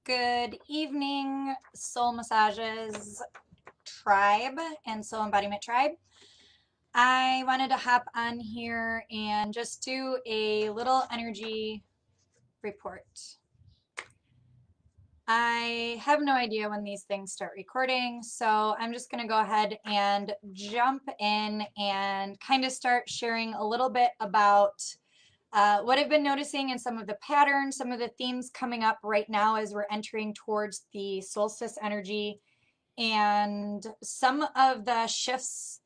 Good evening, Soul Massages Tribe and Soul Embodiment Tribe. I wanted to hop on here and just do a little energy report. I have no idea when these things start recording, so I'm just going to go ahead and jump in and kind of start sharing a little bit about what I've been noticing and some of the patterns, some of the themes coming up right now as we're entering towards the solstice energy, and some of the shifts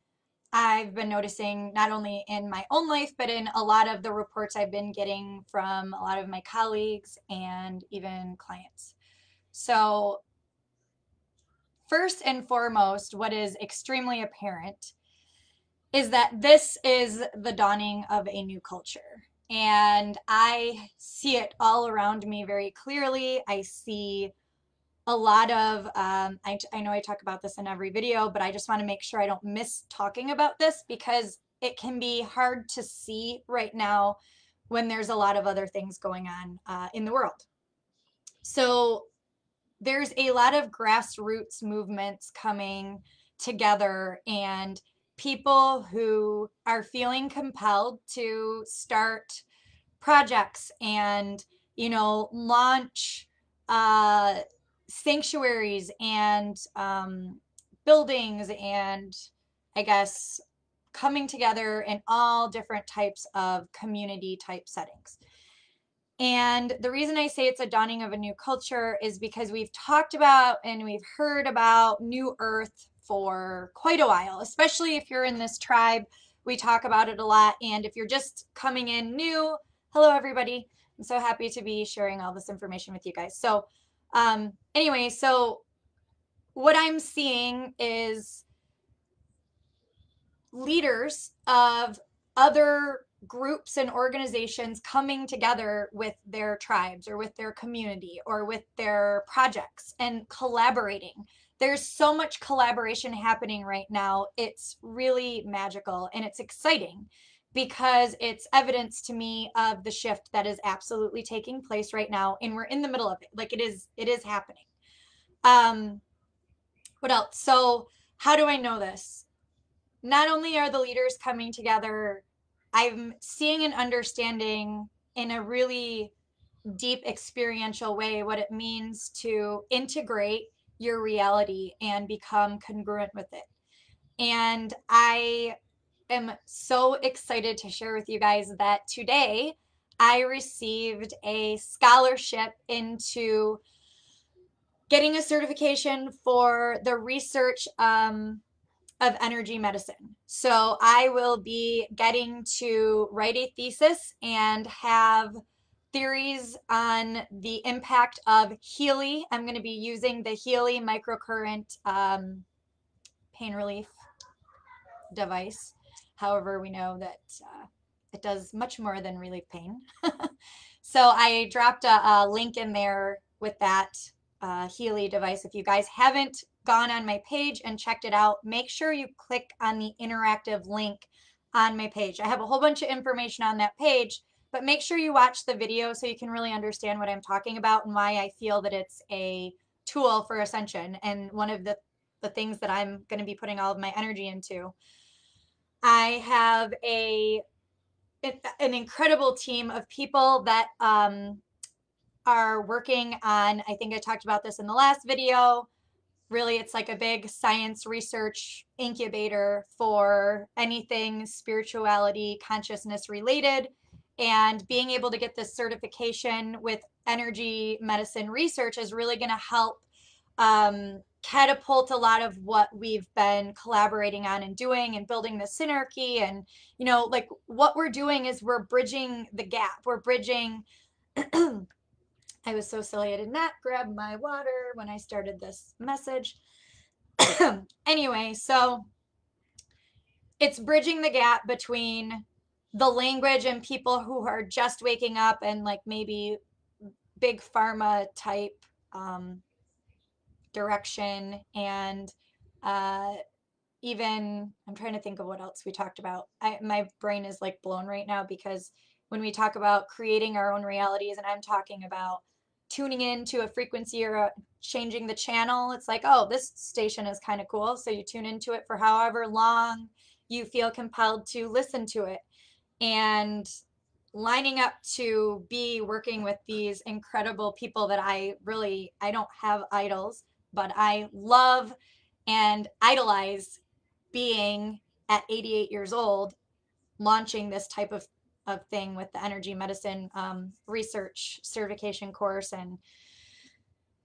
I've been noticing not only in my own life, but in a lot of the reports I've been getting from a lot of my colleagues and even clients. So, first and foremost, what is extremely apparent is that this is the dawning of a new culture. And I see it all around me very clearly. I see a lot of, I know I talk about this in every video, but I just want to make sure I don't miss talking about this because it can be hard to see right now when there's a lot of other things going on in the world. So there's a lot of grassroots movements coming together and people who are feeling compelled to start projects and, launch sanctuaries and buildings and, I guess, coming together in all different types of community type settings. And the reason I say it's a dawning of a new culture is because we've talked about and we've heard about New Earth for quite a while, especially if you're in this tribe. We talk about it a lot. And if you're just coming in new, hello, everybody. I'm so happy to be sharing all this information with you guys. So, anyway, so what I'm seeing is leaders of other groups and organizations coming together with their tribes or with their community or with their projects and collaborating. There's so much collaboration happening right now. It's really magical and it's exciting because it's evidence to me of the shift that is absolutely taking place right now, and we're in the middle of it. Like it is happening. What else? So how do I know this? Not only are the leaders coming together, I'm seeing and understanding in a really deep experiential way what it means to integrate your reality and become congruent with it. And I am so excited to share with you guys that today I received a scholarship into getting a certification for the research of energy medicine. So I will be getting to write a thesis and have theories on the impact of Healy. I'm going to be using the Healy microcurrent pain relief device. However, we know that it does much more than relieve pain. So I dropped a link in there with that Healy device. If you guys haven't gone on my page and checked it out, make sure you click on the interactive link on my page. I have a whole bunch of information on that page, but make sure you watch the video so you can really understand what I'm talking about and why I feel that it's a tool for ascension and one of the things that I'm going to be putting all of my energy into. I have an incredible team of people that are working on, I think I talked about this in the last video. Really, it's like a big science research incubator for anything spirituality, consciousness related. And being able to get this certification with energy medicine research is really going to help catapult a lot of what we've been collaborating on and doing and building the synergy. And, like what we're doing is we're bridging the gap. We're bridging. I was so silly. I did not grab my water when I started this message. Anyway, so it's bridging the gap between the language and people who are just waking up and like maybe big pharma type direction and even I'm trying to think of what else we talked about. My brain is like blown right now because when we talk about creating our own realities and I'm talking about tuning into a frequency or changing the channel. It's like, oh, this station is kind of cool. So you tune into it for however long you feel compelled to listen to it. And lining up to be working with these incredible people that I don't have idols, but I love and idolize being at 88 years old, launching this type of thing with the energy medicine research certification course, and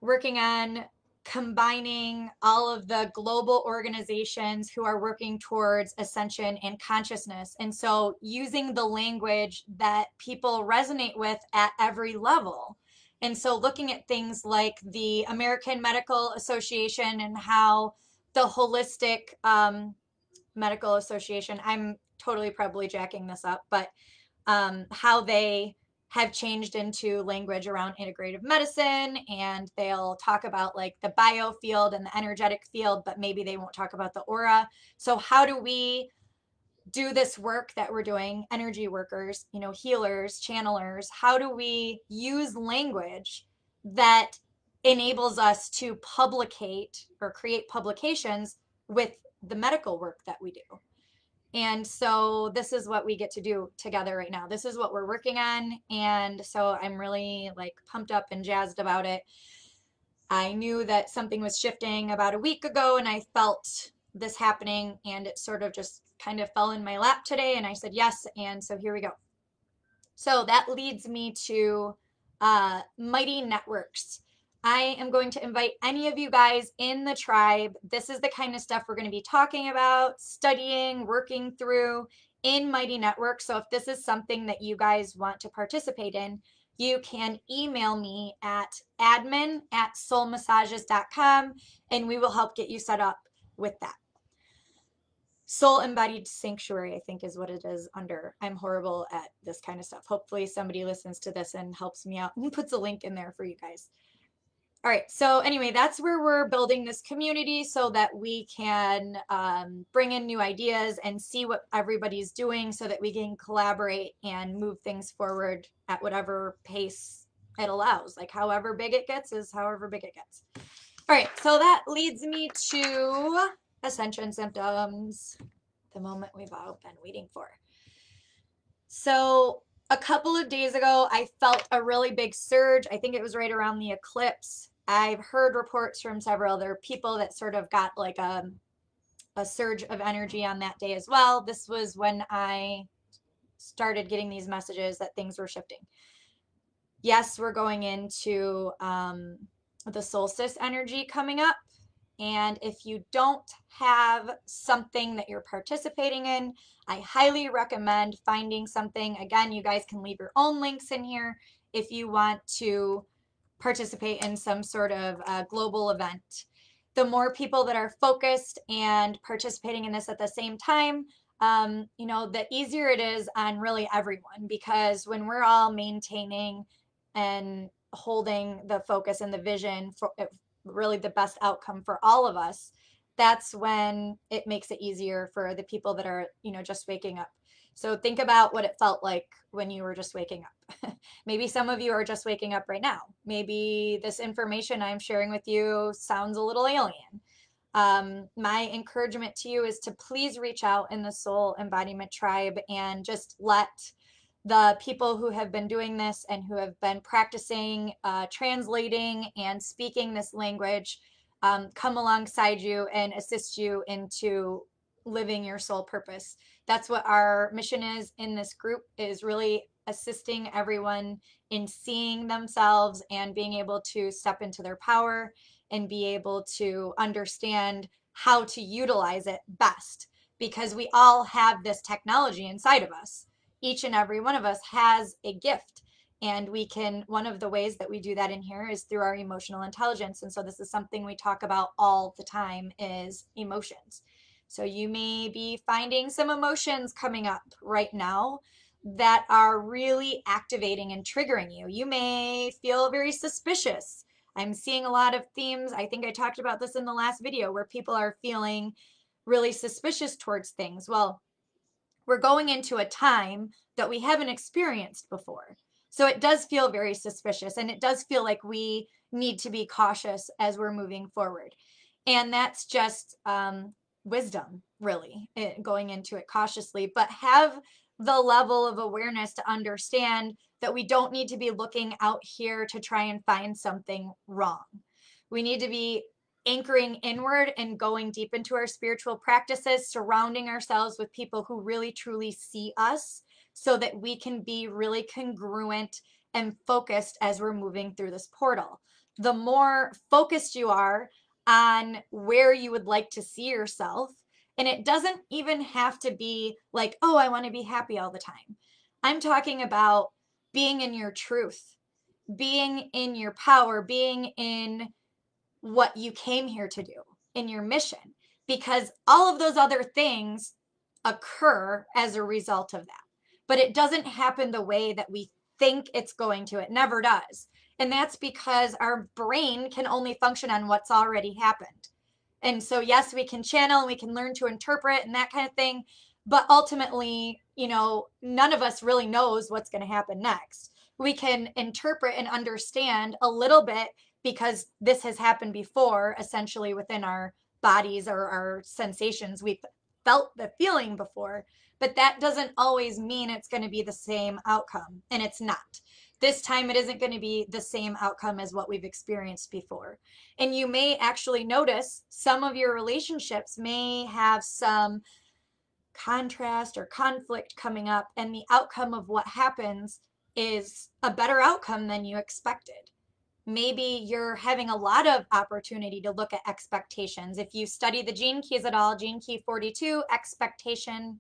working on combining all of the global organizations who are working towards ascension and consciousness. And so using the language that people resonate with at every level. And so looking at things like the American Medical Association and how the holistic medical association, I'm totally probably jacking this up, but how they have changed into language around integrative medicine, and they'll talk about like the bio field and the energetic field, but maybe they won't talk about the aura. So how do we do this work that we're doing, energy workers, you know, healers, channelers? How do we use language that enables us to publicate or create publications with the medical work that we do? And so this is what we get to do together right now. This is what we're working on. And so I'm really like pumped up and jazzed about it. I knew that something was shifting about a week ago, and I felt this happening, and it sort of just kind of fell in my lap today. And I said yes. And so here we go. So that leads me to Mighty Networks. I am going to invite any of you guys in the tribe. This is the kind of stuff we're going to be talking about, studying, working through in Mighty Networks. So if this is something that you guys want to participate in, you can email me at admin@soulmassages.com, and we will help get you set up with that. Soul Embodied Sanctuary, I think, is what it is under. I'm horrible at this kind of stuff. Hopefully somebody listens to this and helps me out and puts a link in there for you guys. All right, so anyway, that's where we're building this community so that we can bring in new ideas and see what everybody's doing so that we can collaborate and move things forward at whatever pace it allows. Like however big it gets is however big it gets. All right, so that leads me to Ascension Symptoms, the moment we've all been waiting for. So a couple of days ago, I felt a really big surge. I think it was right around the eclipse. I've heard reports from several other people that sort of got like a surge of energy on that day as well. This was when I started getting these messages that things were shifting. Yes, we're going into the solstice energy coming up. And if you don't have something that you're participating in, I highly recommend finding something. Again, you guys can leave your own links in here if you want to participate in some sort of global event. The more people that are focused and participating in this at the same time, you know, the easier it is on really everyone, because when we're all maintaining and holding the focus and the vision for really the best outcome for all of us, that's when it makes it easier for the people that are, you know, just waking up. So think about what it felt like when you were just waking up. Maybe some of you are just waking up right now. Maybe this information I'm sharing with you sounds a little alien. My encouragement to you is to please reach out in the Soul Embodiment Tribe and just let the people who have been doing this and who have been practicing translating and speaking this language come alongside you and assist you into living your soul purpose. That's what our mission is in this group, is really assisting everyone in seeing themselves and being able to step into their power and be able to understand how to utilize it best, because we all have this technology inside of us. Each and every one of us has a gift, and we can, one of the ways that we do that in here is through our emotional intelligence. And so this is something we talk about all the time, is emotions. So you may be finding some emotions coming up right now that are really activating and triggering you. You may feel very suspicious. I'm seeing a lot of themes. I think I talked about this in the last video, where people are feeling really suspicious towards things. Well, we're going into a time that we haven't experienced before. So it does feel very suspicious, and it does feel like we need to be cautious as we're moving forward. And that's just wisdom, really, going into it cautiously, but have the level of awareness to understand that we don't need to be looking out here to try and find something wrong. We need to be anchoring inward and going deep into our spiritual practices, surrounding ourselves with people who really truly see us so that we can be really congruent and focused as we're moving through this portal. The more focused you are on where you would like to see yourself, and it doesn't even have to be like, oh, I want to be happy all the time. I'm talking about being in your truth, being in your power, being in what you came here to do, in your mission, because all of those other things occur as a result of that. But it doesn't happen the way that we think it's going to. It never does. And that's because our brain can only function on what's already happened. And so, yes, we can channel and we can learn to interpret and that kind of thing. But ultimately, none of us really knows what's going to happen next. We can interpret and understand a little bit because this has happened before, essentially within our bodies or our sensations. We've felt the feeling before, but that doesn't always mean it's going to be the same outcome. And it's not. This time it isn't going to be the same outcome as what we've experienced before. And you may actually notice some of your relationships may have some contrast or conflict coming up, and the outcome of what happens is a better outcome than you expected. Maybe you're having a lot of opportunity to look at expectations. If you study the gene keys at all, gene key 42, expectation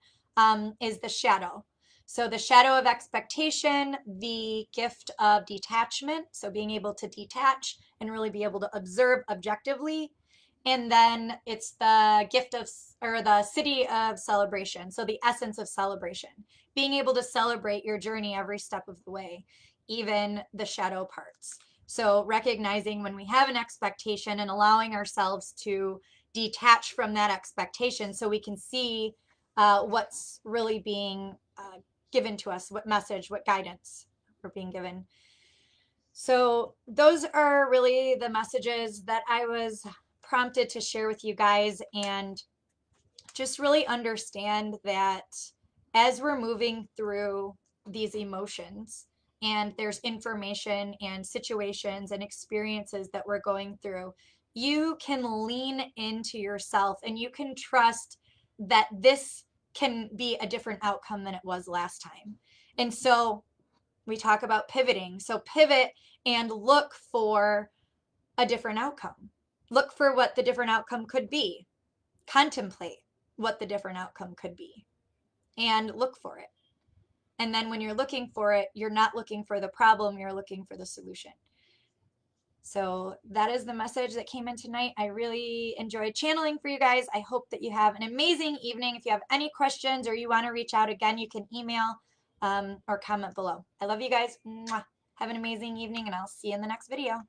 is the shadow. So the shadow of expectation, the gift of detachment, so being able to detach and really be able to observe objectively. And then it's the gift of, or the city of celebration, so the essence of celebration, being able to celebrate your journey every step of the way, even the shadow parts. So recognizing when we have an expectation and allowing ourselves to detach from that expectation so we can see what's really being given to us, what message, what guidance we're being given. So those are really the messages that I was prompted to share with you guys, and just really understand that as we're moving through these emotions, and there's information and situations and experiences that we're going through, you can lean into yourself and you can trust that this can be a different outcome than it was last time. And so we talk about pivoting. So pivot and look for a different outcome. Look for what the different outcome could be. Contemplate what the different outcome could be and look for it. And then when you're looking for it, you're not looking for the problem, you're looking for the solution. So that is the message that came in tonight. I really enjoyed channeling for you guys. I hope that you have an amazing evening. If you have any questions or you want to reach out again, you can email or comment below. I love you guys. Mwah. Have an amazing evening, and I'll see you in the next video.